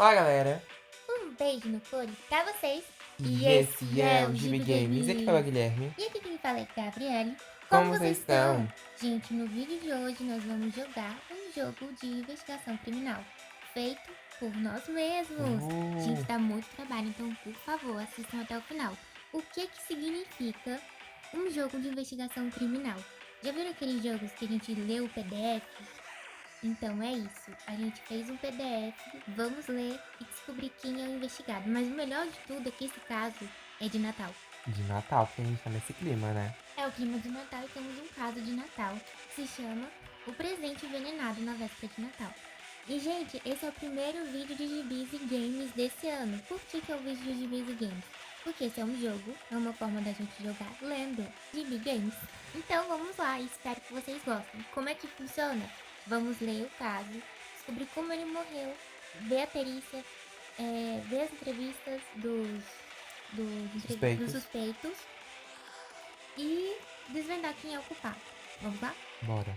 Olá, galera! Um beijo no cone pra vocês. E E esse esse é é o o GB Gibi Games. E aqui fala o Games. Guilherme. E aqui quem fala é Gabriele. Como Como vocês vocês estão? estão? Gente, no vídeo de hoje nós vamos jogar um jogo de investigação criminal feito por nós mesmos. Gente, dá muito trabalho, então por favor, assistam até o final. O que significa um jogo de investigação criminal? Já viram aqueles jogos que a gente lê o PDF? Então é isso, a gente fez um PDF, vamos ler e descobrir quem é o investigado. Mas o melhor de tudo é que esse caso é de Natal. De Natal, porque a gente tá nesse clima, né? É o clima de Natal e temos um caso de Natal que se chama O Presente Envenenado na Véspera de Natal. E, gente, esse é o primeiro vídeo de gibis e games desse ano. Por que é o vídeo de gibis e games? Porque esse é um jogo, é uma forma da gente jogar lendo gibi games. Então vamos lá, espero que vocês gostem. Como é que funciona? Vamos ler o caso, descobrir como ele morreu, ver a perícia, ver as entrevistas dos Suspeitos. suspeitos e desvendar quem é o culpado. Vamos lá? Bora.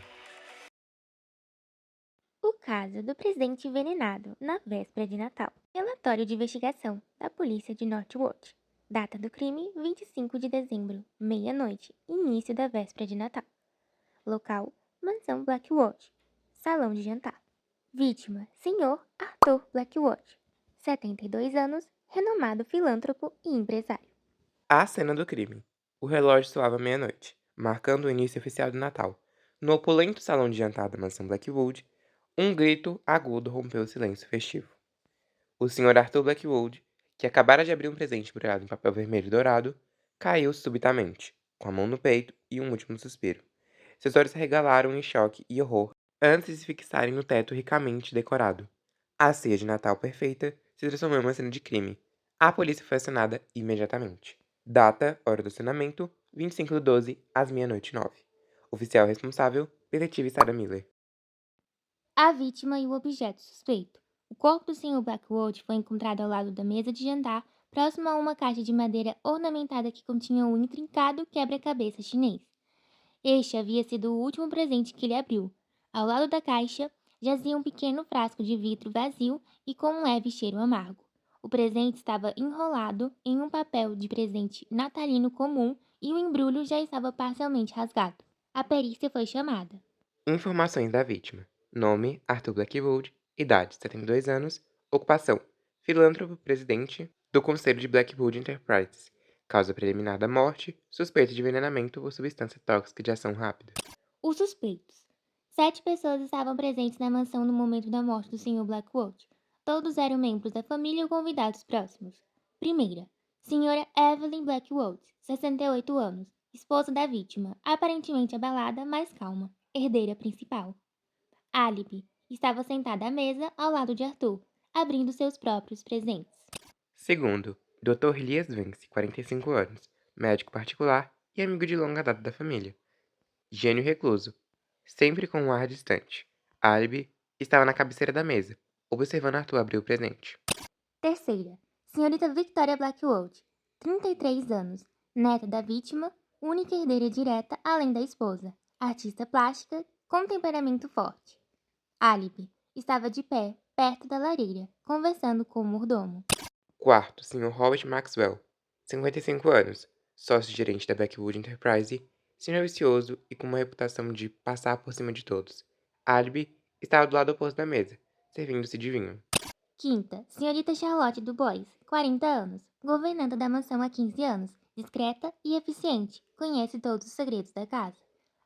O caso do presente envenenado na véspera de Natal. Relatório de investigação da polícia de Northwood. Data do crime: 25 de dezembro, meia-noite, início da véspera de Natal. Local: Mansão Blackwood. Salão de jantar. Vítima: Senhor Arthur Blackwood, 72 anos, renomado filântropo e empresário. A cena do crime. O relógio soava meia-noite, marcando o início oficial do Natal. No opulento salão de jantar da mansão Blackwood, um grito agudo rompeu o silêncio festivo. O Sr. Arthur Blackwood, que acabara de abrir um presente embrulhado em papel vermelho e dourado, caiu subitamente, com a mão no peito e um último suspiro. Seus olhos se arregalaram em choque e horror antes de se fixarem no teto ricamente decorado. A ceia de Natal perfeita se transformou em uma cena de crime. A polícia foi acionada imediatamente. Data, hora do acionamento, 25/12, às meia-noite 9. Oficial responsável, detetive Sarah Miller. A vítima e o objeto suspeito. O corpo do Sr. Blackwood foi encontrado ao lado da mesa de jantar, próximo a uma caixa de madeira ornamentada que continha um intrincado quebra-cabeça chinês. Este havia sido o último presente que ele abriu. Ao lado da caixa, jazia um pequeno frasco de vidro vazio e com um leve cheiro amargo. O presente estava enrolado em um papel de presente natalino comum e o embrulho já estava parcialmente rasgado. A perícia foi chamada. Informações da vítima. Nome, Arthur Blackwood. Idade, 72 anos. Ocupação, filântropo presidente do Conselho de Blackwood Enterprises. Causa preliminar da morte, suspeita de envenenamento ou substância tóxica de ação rápida. Os suspeitos. 7 pessoas estavam presentes na mansão no momento da morte do Sr. Blackwood. Todos eram membros da família ou convidados próximos. Primeira, Sra. Evelyn Blackwood, 68 anos, esposa da vítima, aparentemente abalada, mas calma, herdeira principal. Álibi. Estava sentada à mesa ao lado de Arthur, abrindo seus próprios presentes. Segundo, Dr. Elias Vance, 45 anos, médico particular e amigo de longa data da família. Gênio recluso, sempre com um ar distante. Álibi estava na cabeceira da mesa, observando Arthur abrir o presente. Terceira, Senhorita Victoria Blackwood, 33 anos, neta da vítima, única herdeira direta além da esposa, artista plástica com temperamento forte. Álibi estava de pé, perto da lareira, conversando com o mordomo. Quarto, Sr. Robert Maxwell, 55 anos, sócio-gerente da Blackwood Enterprise, senhor vicioso e com uma reputação de passar por cima de todos. Alibi estava do lado oposto da mesa, servindo-se de vinho. Quinta, Senhorita Charlotte Dubois, 40 anos, governanta da mansão há 15 anos, discreta e eficiente, conhece todos os segredos da casa.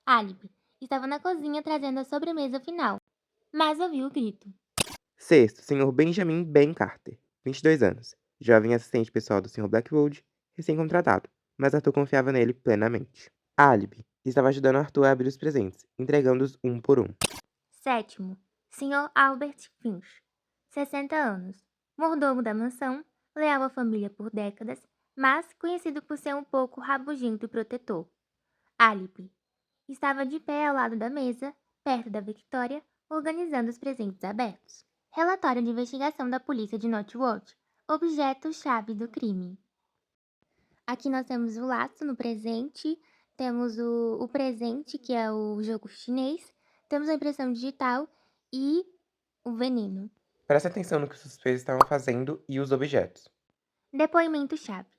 Álibi estava na cozinha trazendo a sobremesa final, mas ouviu o grito. Sexto, Sr. Benjamin Ben Carter, 22 anos, jovem assistente pessoal do Sr. Blackwood, recém-contratado, mas Arthur confiava nele plenamente. Alibi estava ajudando Arthur a abrir os presentes, entregando-os um por um. Sétimo, Sr. Albert Finch, 60 anos, mordomo da mansão, leal à família por décadas, mas conhecido por ser um pouco rabugento e protetor. Álibi estava de pé ao lado da mesa, perto da Victoria, organizando os presentes abertos. Relatório de investigação da polícia de Northwood. Objeto-chave do crime. Aqui nós temos o laço no presente, temos o presente, que é o jogo chinês, temos a impressão digital e o veneno. Preste atenção no que os suspeitos estavam fazendo e os objetos. Depoimento-chave.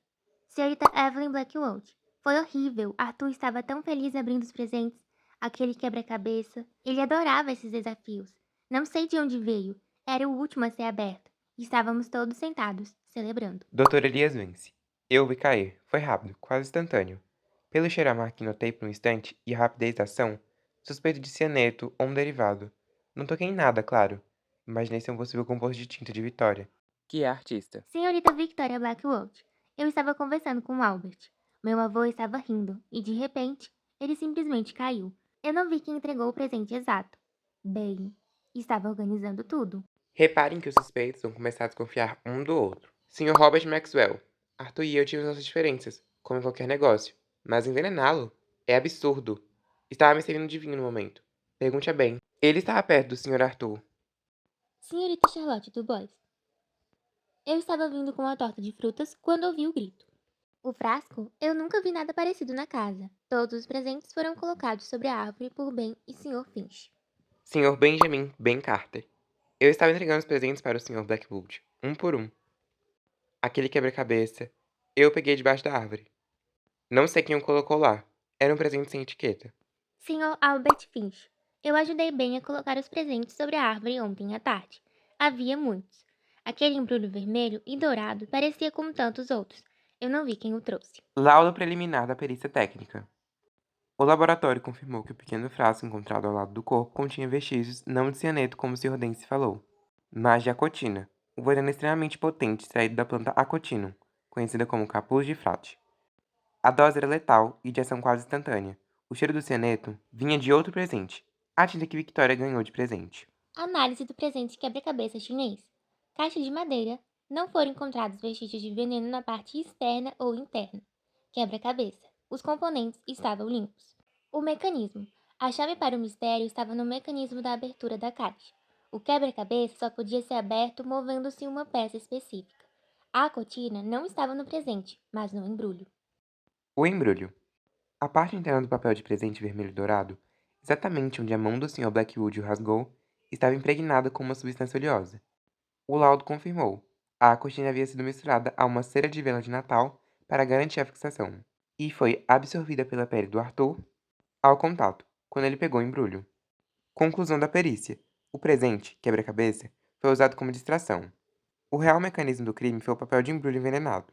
Senhorita Evelyn Blackwood. Foi horrível. Arthur estava tão feliz abrindo os presentes. Aquele quebra-cabeça. Ele adorava esses desafios. Não sei de onde veio. Era o último a ser aberto. Estávamos todos sentados, celebrando. Dr. Elias vence. Eu vi cair. Foi rápido, quase instantâneo. Pelo cheiro a mar que notei por um instante e a rapidez da ação, suspeito de cianeto ou um derivado. Não toquei em nada, claro. Imaginei ser um possível composto de tinta de Vitória, que é artista. Senhorita Victoria Blackwood. Eu estava conversando com Albert. Meu avô estava rindo e, de repente, ele simplesmente caiu. Eu não vi quem entregou o presente exato. Bem, estava organizando tudo. Reparem que os suspeitos vão começar a desconfiar um do outro. Sr. Robert Maxwell. Arthur e eu tivemos nossas diferenças, como em qualquer negócio. Mas envenená-lo é absurdo. Estava me servindo de vinho no momento. Pergunte-a bem. Ele estava perto do Sr. Arthur. Senhorita Charlotte Dubois. Eu estava vindo com uma torta de frutas quando ouvi o grito. O frasco? Eu nunca vi nada parecido na casa. Todos os presentes foram colocados sobre a árvore por Ben e Sr. Finch. Sr. Benjamin Ben Carter. Eu estava entregando os presentes para o Sr. Blackwood, um por um. Aquele quebra-cabeça, eu peguei debaixo da árvore. Não sei quem o colocou lá. Era um presente sem etiqueta. Sr. Albert Finch. Eu ajudei Ben a colocar os presentes sobre a árvore ontem à tarde. Havia muitos. Aquele embrulho vermelho e dourado parecia como tantos outros. Eu não vi quem o trouxe. Laudo preliminar da perícia técnica. O laboratório confirmou que o pequeno frasco encontrado ao lado do corpo continha vestígios não de cianeto como o Sr. Dance falou, mas de acotina, um veneno extremamente potente extraído da planta acotinum, conhecida como capuz de frate. A dose era letal e de ação quase instantânea. O cheiro do cianeto vinha de outro presente, a tinta que Victoria ganhou de presente. Análise do presente quebra-cabeça chinês. Caixa de madeira. Não foram encontrados vestígios de veneno na parte externa ou interna. Quebra-cabeça. Os componentes estavam limpos. O mecanismo. A chave para o mistério estava no mecanismo da abertura da caixa. O quebra-cabeça só podia ser aberto movendo-se uma peça específica. A cotina não estava no presente, mas no embrulho. O embrulho. A parte interna do papel de presente vermelho dourado, exatamente onde a mão do Sr. Blackwood o rasgou, estava impregnada com uma substância oleosa. O laudo confirmou. A cortina havia sido misturada a uma cera de vela de Natal para garantir a fixação, e foi absorvida pela pele do Arthur ao contato, quando ele pegou o embrulho. Conclusão da perícia. O presente, quebra-cabeça, foi usado como distração. O real mecanismo do crime foi o papel de embrulho envenenado.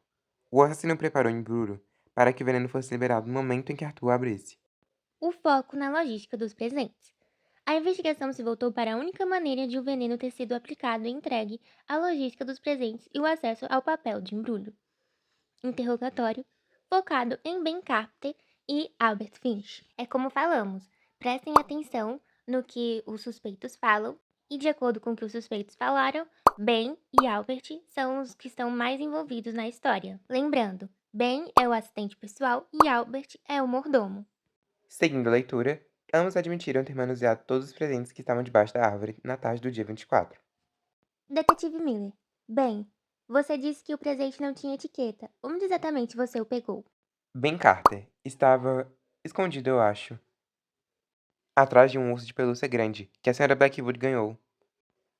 O assassino preparou o embrulho para que o veneno fosse liberado no momento em que Arthur o abrisse. O foco na logística dos presentes. A investigação se voltou para a única maneira de o veneno ter sido aplicado e entregue, a logística dos presentes e o acesso ao papel de embrulho. Interrogatório focado em Ben Carter e Albert Finch. É como falamos, prestem atenção no que os suspeitos falam e, de acordo com o que os suspeitos falaram, Ben e Albert são os que estão mais envolvidos na história. Lembrando, Ben é o assistente pessoal e Albert é o mordomo. Seguindo a leitura, ambos admitiram ter manuseado todos os presentes que estavam debaixo da árvore na tarde do dia 24. Detetive Miller. Bem, você disse que o presente não tinha etiqueta. Onde exatamente você o pegou? Ben Carter estava escondido, eu acho, atrás de um urso de pelúcia grande que a senhora Blackwood ganhou.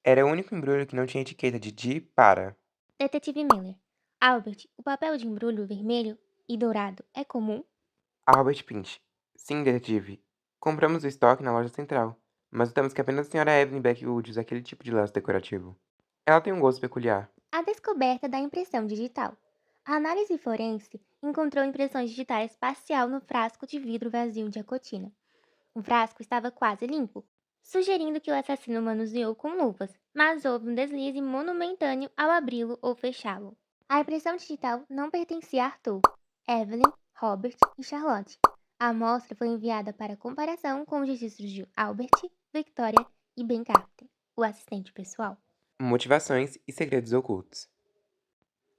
Era o único embrulho que não tinha etiqueta de para. Detetive Miller. Albert, o papel de embrulho vermelho e dourado é comum? Albert Pinch. Sim, detetive. Compramos o estoque na loja central, mas notamos que apenas a senhora Evelyn Blackwood usa aquele tipo de laço decorativo. Ela tem um gosto peculiar. A descoberta da impressão digital. A análise forense encontrou impressões digitais parcial no frasco de vidro vazio de acotina. O frasco estava quase limpo, sugerindo que o assassino manuseou com luvas, mas houve um deslize monumentâneo ao abri-lo ou fechá-lo. A impressão digital não pertencia a Arthur, Evelyn, Robert e Charlotte. A amostra foi enviada para comparação com os registros de Albert, Victoria e Ben Carter, o assistente pessoal. Motivações e segredos ocultos.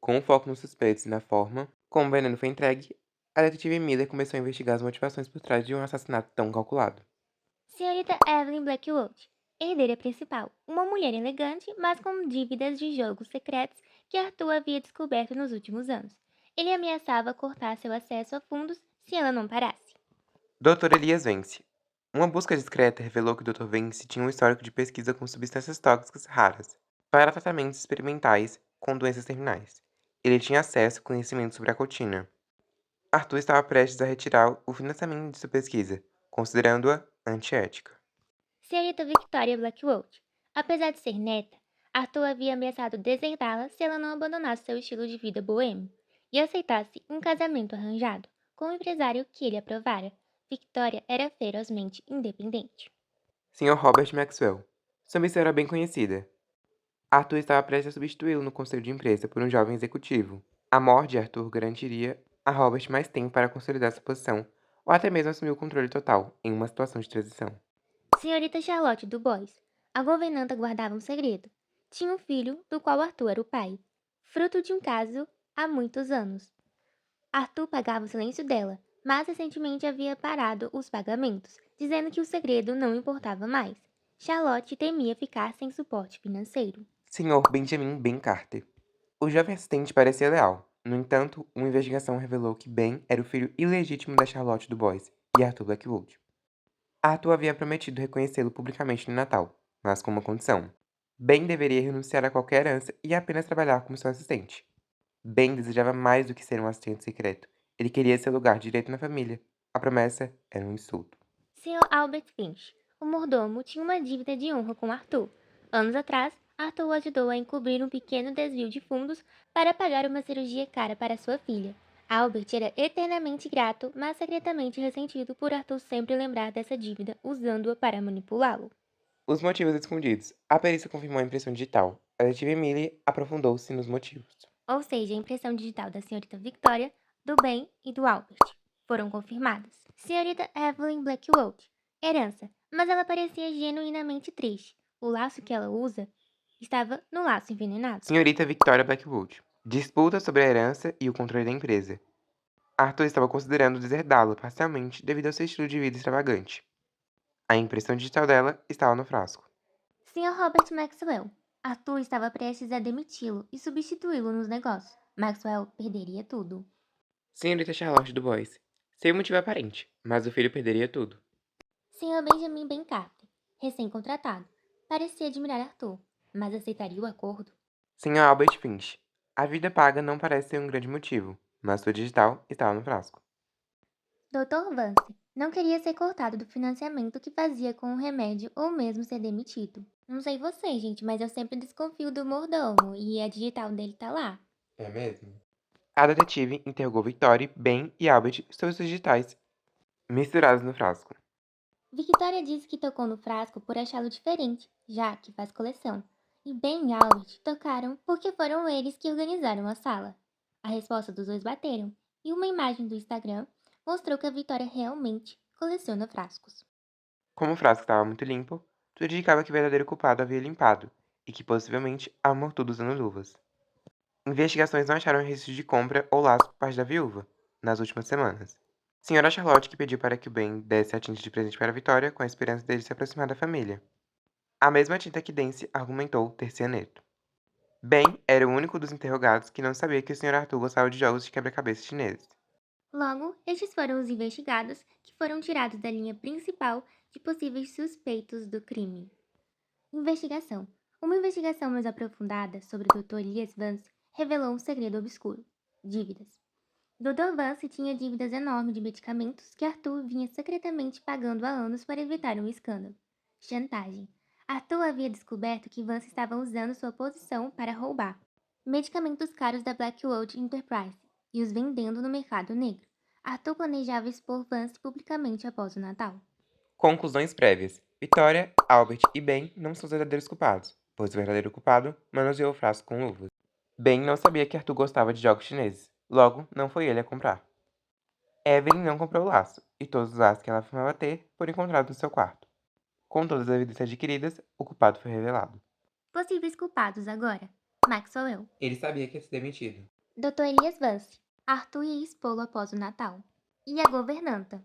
Com o foco nos suspeitos e na forma como o veneno foi entregue, a detetive Miller começou a investigar as motivações por trás de um assassinato tão calculado. Senhorita Evelyn Blackwood, herdeira principal, uma mulher elegante, mas com dívidas de jogos secretos que Arthur havia descoberto nos últimos anos. Ele ameaçava cortar seu acesso a fundos se ela não parasse. Dr. Elias Vence. Uma busca discreta revelou que o Dr. Vence tinha um histórico de pesquisa com substâncias tóxicas raras. para tratamentos experimentais com doenças terminais. Ele tinha acesso a conhecimento sobre a cotina. Arthur estava prestes a retirar o financiamento de sua pesquisa, considerando-a antiética. Senhorita Victoria Blackwood. Apesar de ser neta, Arthur havia ameaçado deserdá-la se ela não abandonasse seu estilo de vida boêmio e aceitasse um casamento arranjado com um empresário que ele aprovara. Victoria era ferozmente independente. Sr. Robert Maxwell. Sua missão era bem conhecida. Arthur estava prestes a substituí-lo no conselho de empresa por um jovem executivo. A morte de Arthur garantiria a Robert mais tempo para consolidar sua posição, ou até mesmo assumir o controle total, em uma situação de transição. Senhorita Charlotte Dubois. A governanta guardava um segredo. Tinha um filho, do qual Arthur era o pai, fruto de um caso há muitos anos. Arthur pagava o silêncio dela, mas recentemente havia parado os pagamentos, dizendo que o segredo não importava mais. Charlotte temia ficar sem suporte financeiro. Sr. Benjamin Ben Carter. O jovem assistente parecia leal. No entanto, uma investigação revelou que Ben era o filho ilegítimo da Charlotte Dubois e Arthur Blackwood. Arthur havia prometido reconhecê-lo publicamente no Natal, mas com uma condição. Ben deveria renunciar a qualquer herança e apenas trabalhar como seu assistente. Ben desejava mais do que ser um assistente secreto. Ele queria seu lugar direito na família. A promessa era um insulto. Sr. Albert Finch, o mordomo, tinha uma dívida de honra com Arthur. Anos atrás, Arthur o ajudou a encobrir um pequeno desvio de fundos para pagar uma cirurgia cara para sua filha. Albert era eternamente grato, mas secretamente ressentido por Arthur sempre lembrar dessa dívida, usando-a para manipulá-lo. Os motivos escondidos. A perícia confirmou a impressão digital. A detetive Emily aprofundou-se nos motivos. Ou seja, a impressão digital da senhorita Victoria, do Ben e do Albert, foram confirmadas. Senhorita Evelyn Blackwood. Herança. Mas ela parecia genuinamente triste. O laço que ela usa estava no laço envenenado. Senhorita Victoria Blackwood. Disputa sobre a herança e o controle da empresa. Arthur estava considerando deserdá-la parcialmente devido ao seu estilo de vida extravagante. A impressão digital dela estava no frasco. Sr. Robert Maxwell. Arthur estava prestes a demiti-lo e substituí-lo nos negócios. Maxwell perderia tudo. Senhorita Charlotte Dubois. Sem motivo aparente, mas o filho perderia tudo. Sr. Benjamin Ben Carter, recém-contratado, parecia admirar Arthur, mas aceitaria o acordo. Sr. Albert Finch. A vida paga não parece ser um grande motivo, mas sua digital estava no frasco. Dr. Vance não queria ser cortado do financiamento que fazia com o remédio ou mesmo ser demitido. Não sei você, gente, mas eu sempre desconfio do mordomo e a digital dele tá lá. É mesmo? A detetive interrogou Victoria, Ben e Albert sobre suas digitais misturadas no frasco. Victoria disse que tocou no frasco por achá-lo diferente, já que faz coleção. E Ben e Albert tocaram porque foram eles que organizaram a sala. A resposta dos dois bateram, e uma imagem do Instagram mostrou que a Victoria realmente coleciona frascos. Como o frasco estava muito limpo, tudo indicava que o verdadeiro culpado havia limpado, e que possivelmente amortou tudo usando luvas. Investigações não acharam registro de compra ou laço por parte da viúva nas últimas semanas. Senhora Charlotte que pediu para que o Ben desse a tinta de presente para Vitória com a esperança dele se aproximar da família. A mesma tinta que Dance argumentou ter cianeto. Ben era o único dos interrogados que não sabia que o Sr. Arthur gostava de jogos de quebra-cabeça chineses. Logo, estes foram os investigados que foram tirados da linha principal de possíveis suspeitos do crime. Investigação. Uma investigação mais aprofundada sobre o Dr. Elias Vance revelou um segredo obscuro: dívidas. Dr. Vance tinha dívidas enormes de medicamentos que Arthur vinha secretamente pagando há anos para evitar um escândalo. Chantagem. Arthur havia descoberto que Vance estava usando sua posição para roubar medicamentos caros da Blackwood Enterprise e os vendendo no mercado negro. Arthur planejava expor Vance publicamente após o Natal. Conclusões prévias. Vitória, Albert e Ben não são os verdadeiros culpados, pois o verdadeiro culpado manuseou o frasco com luvas. Ben não sabia que Arthur gostava de jogos chineses, logo não foi ele a comprar. Evelyn não comprou o laço, e todos os laços que ela afirmava ter foram encontrados no seu quarto. Com todas as evidências adquiridas, o culpado foi revelado. Possíveis culpados agora: Maxwell, Ele sabia que ia ser demitido. Dr. Elias Vance, Arthur ia expô-lo após o Natal. E a governanta?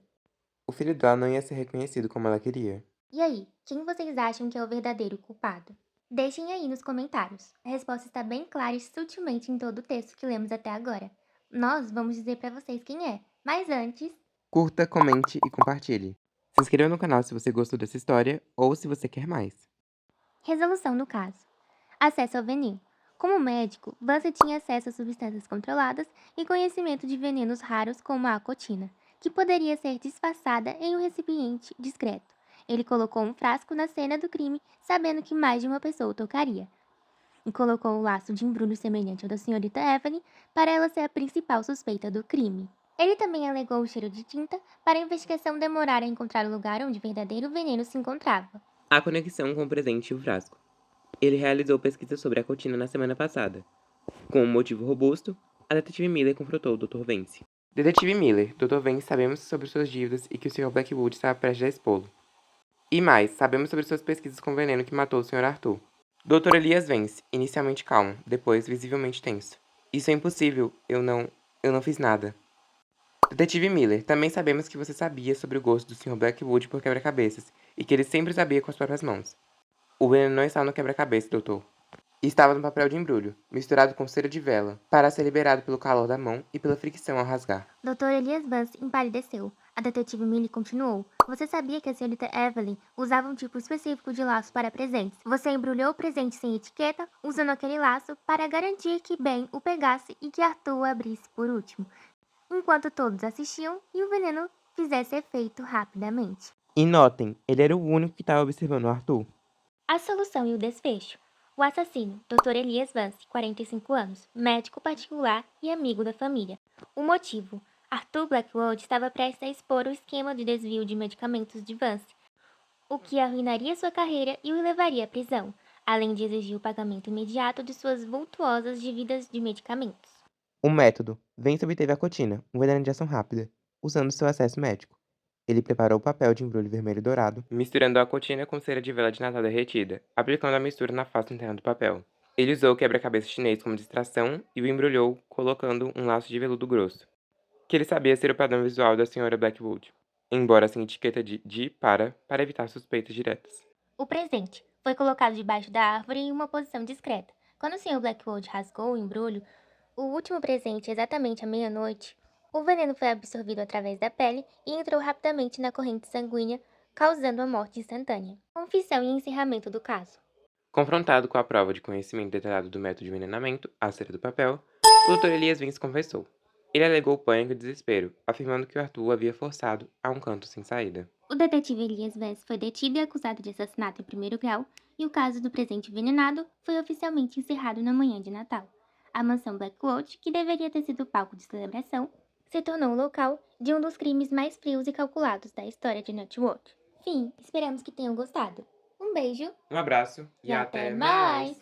O filho dela não ia ser reconhecido como ela queria. E aí, quem vocês acham que é o verdadeiro culpado? Deixem aí nos comentários. A resposta está bem clara e sutilmente em todo o texto que lemos até agora. Nós vamos dizer para vocês quem é, mas antes, Curta, comente e compartilhe. Se inscreva no canal se você gostou dessa história ou se você quer mais. resolução no caso. Acesso ao veneno. Como médico, Vance tinha acesso a substâncias controladas e conhecimento de venenos raros como a acotina, que poderia ser disfarçada em um recipiente discreto. Ele colocou um frasco na cena do crime, sabendo que mais de uma pessoa o tocaria, e colocou um laço de embrulho semelhante ao da senhorita Evelyn para ela ser a principal suspeita do crime. Ele também alegou o cheiro de tinta para a investigação demorar a encontrar o lugar onde o verdadeiro veneno se encontrava. A conexão com o presente e o frasco. Ele realizou pesquisa sobre a cotina na semana passada. Com um motivo robusto, a detetive Miller confrontou o Dr. Vance. Detetive Miller, Dr. Vance, sabemos sobre suas dívidas e que o Sr. Blackwood estava prestes a expô-lo. E mais, sabemos sobre suas pesquisas com o veneno que matou o Sr. Arthur. Dr. Elias Vance, inicialmente calmo, depois visivelmente tenso. Isso é impossível, eu não fiz nada. Detetive Miller, também sabemos que você sabia sobre o gosto do Sr. Blackwood por quebra-cabeças e que ele sempre sabia com as próprias mãos. O veneno não está no quebra-cabeça, doutor. Estava no papel de embrulho, misturado com cera de vela, para ser liberado pelo calor da mão e pela fricção ao rasgar. Dr. Elias Vance empalideceu. A detetive Millie continuou. Você sabia que a senhorita Evelyn usava um tipo específico de laço para presentes. Você embrulhou o presente sem etiqueta, usando aquele laço para garantir que Ben o pegasse e que Arthur o abrisse por último, enquanto todos assistiam e o veneno fizesse efeito rapidamente. E notem, ele era o único que estava observando o Arthur. A solução e o desfecho. O assassino, Dr. Elias Vance, 45 anos, médico particular e amigo da família. O motivo. Arthur Blackwood estava prestes a expor o esquema de desvio de medicamentos de Vance, o que arruinaria sua carreira e o levaria à prisão, além de exigir o pagamento imediato de suas vultuosas dívidas de medicamentos. O método. Vance obteve a cotina, um veneno de ação rápida, usando seu acesso médico. Ele preparou o papel de embrulho vermelho e dourado, misturando a cotina com cera de vela de Natal derretida, aplicando a mistura na face interna do papel. Ele usou o quebra-cabeça chinês como distração e o embrulhou colocando um laço de veludo grosso, que ele sabia ser o padrão visual da Sra. Blackwood, embora sem etiqueta de para evitar suspeitas diretas. O presente foi colocado debaixo da árvore em uma posição discreta. Quando o Sr. Blackwood rasgou o embrulho, o último presente, exatamente à meia-noite, o veneno foi absorvido através da pele e entrou rapidamente na corrente sanguínea, causando a morte instantânea. Confissão e encerramento do caso. Confrontado com a prova de conhecimento detalhado do método de envenenamento, a cera do papel, o Dr. Elias Vance confessou. Ele alegou pânico e desespero, afirmando que o Arthur o havia forçado a um canto sem saída. O detetive Elias Vance foi detido e acusado de assassinato em primeiro grau, e o caso do presente envenenado foi oficialmente encerrado na manhã de Natal. A mansão Blackwood, que deveria ter sido palco de celebração, se tornou o local de um dos crimes mais frios e calculados da história de Nutwood. Fim, esperamos que tenham gostado. Um beijo Um abraço e até mais!